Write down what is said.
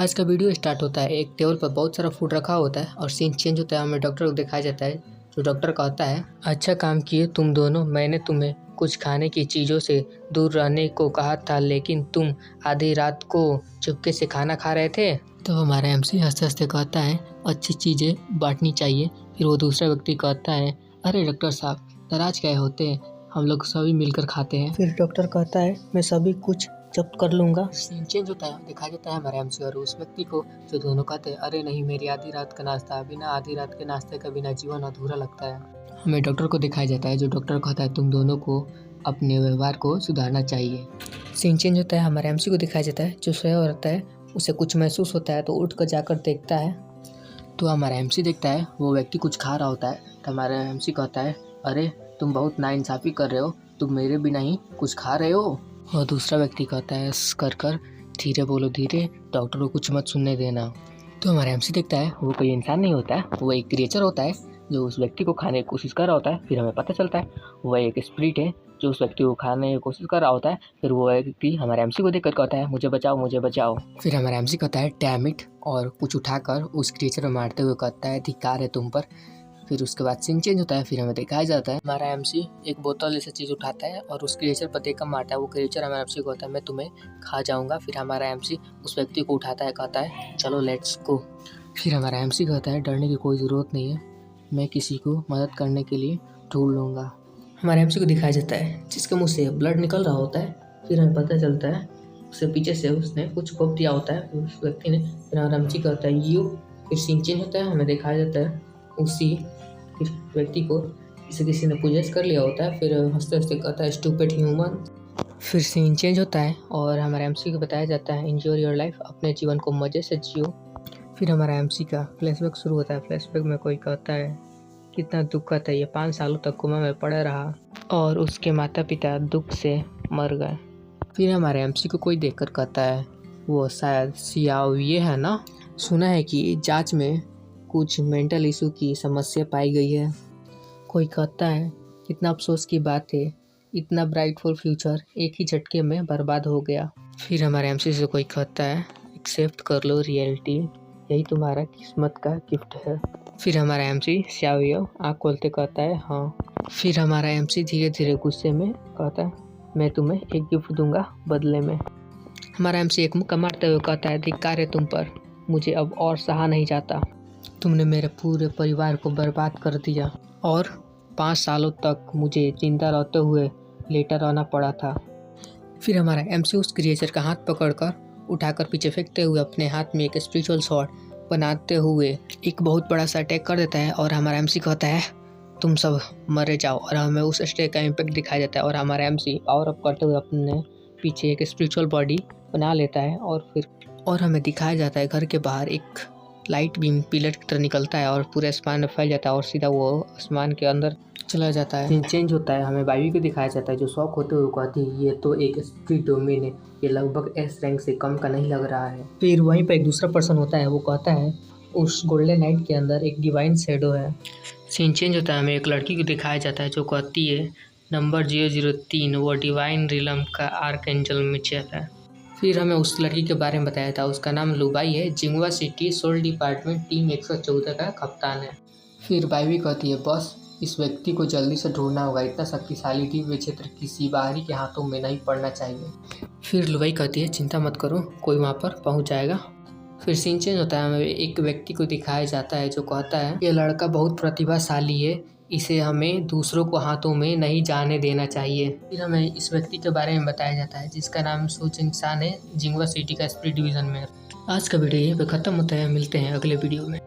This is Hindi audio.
आज का वीडियो स्टार्ट होता है। एक टेबल पर बहुत सारा फूड रखा होता है और सीन चेंज होता है। हमें डॉक्टर को दिखाया जाता है। जो डॉक्टर कहता है, अच्छा काम किए तुम दोनों, मैंने तुम्हें कुछ खाने की चीज़ों से दूर रहने को कहा था, लेकिन तुम आधी रात को चुपके से खाना खा रहे थे। तो हमारा एमसी हंसते हंसते कहता है, अच्छी चीज़ें बांटनी चाहिए। फिर वो दूसरा व्यक्ति कहता है, अरे डॉक्टर साहब, नाराज क्या होते हैं, हम लोग सभी मिलकर खाते हैं। फिर डॉक्टर कहता है, मैं सभी कुछ जब्त कर लूँगा। सीन चेंज होता है, दिखाया जाता है हमारे एमसी और उस व्यक्ति को, जो दोनों कहते हैं, अरे नहीं, मेरी आधी रात का नाश्ता, बिना आधी रात के नाश्ते का बिना जीवन अधूरा लगता है। हमें डॉक्टर को दिखाया जाता है, जो डॉक्टर कहता है, तुम दोनों को अपने व्यवहार को सुधारना चाहिए। सीन चेंज होता है, हमारे एमसी को दिखाया जाता है, जो सोया रहता है, उसे कुछ महसूस होता है तो उठ कर जाकर देखता है। तो हमारा एमसी देखता है वो व्यक्ति कुछ खा रहा होता है। तो हमारा एमसी कहता है, अरे तुम बहुत नाइंसाफ़ी कर रहे हो, तुम मेरे बिना ही कुछ खा रहे हो। और दूसरा व्यक्ति कहता है, कर धीरे बोलो, धीरे, डॉक्टर को कुछ मत सुनने देना। तो हमारा एमसी देखता है वो कोई इंसान नहीं होता है, वो एक क्रिएचर होता है जो उस व्यक्ति को खाने की कोशिश कर रहा होता है। फिर हमें पता चलता है वह एक स्पिरिट है जो उस व्यक्ति को खाने की कोशिश कर रहा होता है। फिर वो व्यक्ति हमारे एमसी को देखकर कहता है, मुझे बचाओ, मुझे बचाओ। फिर हमारा एमसी कहता है, डैम इट, और कुछ उठाकर उस क्रिएचर को मारते हुए कहता है, धिक्कार है तुम पर। फिर उसके बाद सीन चेंज होता है। फिर हमें दिखाया जाता है हमारा एमसी एक बोतल जैसा चीज़ उठाता है और उस क्रिएचर पर देकर मारता है। वो क्रिएचर हमारे एमसी को कहता है, मैं तुम्हें खा जाऊंगा। फिर हमारा एमसी उस व्यक्ति को उठाता है, कहता है, चलो लेट्स गो। फिर हमारा एमसी कहता है, डरने की कोई ज़रूरत नहीं है, मैं किसी को मदद करने के लिए ढूंढ लूँगा। हमारे एमसी को दिखाया जाता है जिसके मुँह से ब्लड निकल रहा होता है। फिर हमें पता चलता है उससे पीछे से उसने कुछ कोप दिया होता है उस व्यक्ति ने। फिर हमारा एमसी कहता है, यू। फिर सीन चेंज होता है, हमें दिखाया जाता है उसी व्यक्ति को जिसे किसी ने पोजेस कर लिया होता है। फिर हंसते हंसते कहता है, स्टूपिड ह्यूमन। फिर सीन चेंज होता है और हमारे एमसी को बताया जाता है, एंजॉय योर लाइफ, अपने जीवन को मज़े से जियो। फिर हमारा एमसी का फ्लैशबैक शुरू होता है। फ्लैशबैक में कोई कहता है, कितना दुखद है, ये 5 सालों तक कोमा में पड़ा रहा और उसके माता पिता दुख से मर गए। फिर हमारे एमसी को कोई देखकर कहता है, वो शायद सियाओ ये है ना, सुना है कि जांच में कुछ मेंटल इशू की समस्या पाई गई है। कोई कहता है, कितना अफसोस की बात है, इतना ब्राइटफुल फ्यूचर एक ही झटके में बर्बाद हो गया। फिर हमारे एमसी से कोई कहता है, एक्सेप्ट कर लो रियलिटी, यही तुम्हारा किस्मत का गिफ्ट है। फिर हमारा एमसी श्यावियो आँख खोलते कहता है, हाँ। फिर हमारा एमसी धीरे धीरे गुस्से में कहता है, मैं तुम्हें एक गिफ्ट दूंगा बदले में। हमारा एमसी एक मुक्का मारते हुए कहता है, धिक्कार है तुम पर, मुझे अब और सहा नहीं जाता, तुमने मेरे पूरे परिवार को बर्बाद कर दिया और 5 सालों तक मुझे जिंदा रहते हुए लेटा रहना पड़ा था। फिर हमारा एमसी उस क्रिएचर का हाथ पकड़कर उठाकर पीछे फेंकते हुए अपने हाथ में एक स्पिरिचुअल शॉट बनाते हुए एक बहुत बड़ा सा अटैक कर देता है और हमारा एमसी कहता है, तुम सब मरे जाओ। और हमें उस अटैक का इम्पैक्ट दिखाया जाता है और हमारा एमसी पावर अप करते हुए अपने पीछे एक स्पिरिचुअल बॉडी बना लेता है। और हमें दिखाया जाता है घर के बाहर एक लाइट बीम पिलर की तरह निकलता है और पूरे आसमान में फैल जाता है और सीधा वो आसमान के अंदर चला जाता है। चेंज होता है, हमें बाइवी को दिखाया जाता है, जो शॉक होते हुए कहती है, ये तो एक स्पिरिट डोमेन है, ये लगभग एस रैंक से कम का नहीं लग रहा है। फिर वहीं पर एक दूसरा पर्सन होता है, वो कहता है, उस गोल्डन नाइट के अंदर एक डिवाइन शैडो है। सीन चेंज होता है, हमें एक लड़की को दिखाया जाता है जो कहती है, नंबर 003 वो डिवाइन रिलम का आर्कएंजल मिचेल है। फिर हमें उस लड़की के बारे में बताया था, उसका नाम लुबाई है, जिंगवा सिटी सोल डिपार्टमेंट टीम 114 का कप्तान है। फिर बाइवी कहती है, बस इस व्यक्ति को जल्दी से ढूंढना होगा, इतना शक्तिशाली दिव्य क्षेत्र किसी बाहरी के हाथों में नहीं पड़ना चाहिए। फिर लुबाई कहती है, चिंता मत करो, कोई वहाँ पर पहुँच जाएगा। फिर सीन चेंज होता है, हमें एक व्यक्ति को दिखाया जाता है जो कहता है, ये लड़का बहुत प्रतिभाशाली है, इसे हमें दूसरों को हाथों में नहीं जाने देना चाहिए। फिर हमें इस व्यक्ति के बारे में बताया जाता है जिसका नाम सुजिंगसान है, जिंगवा सिटी का स्पिरिट डिवीजन में। आज का वीडियो यहीं पे ख़त्म होता है, मिलते हैं अगले वीडियो में।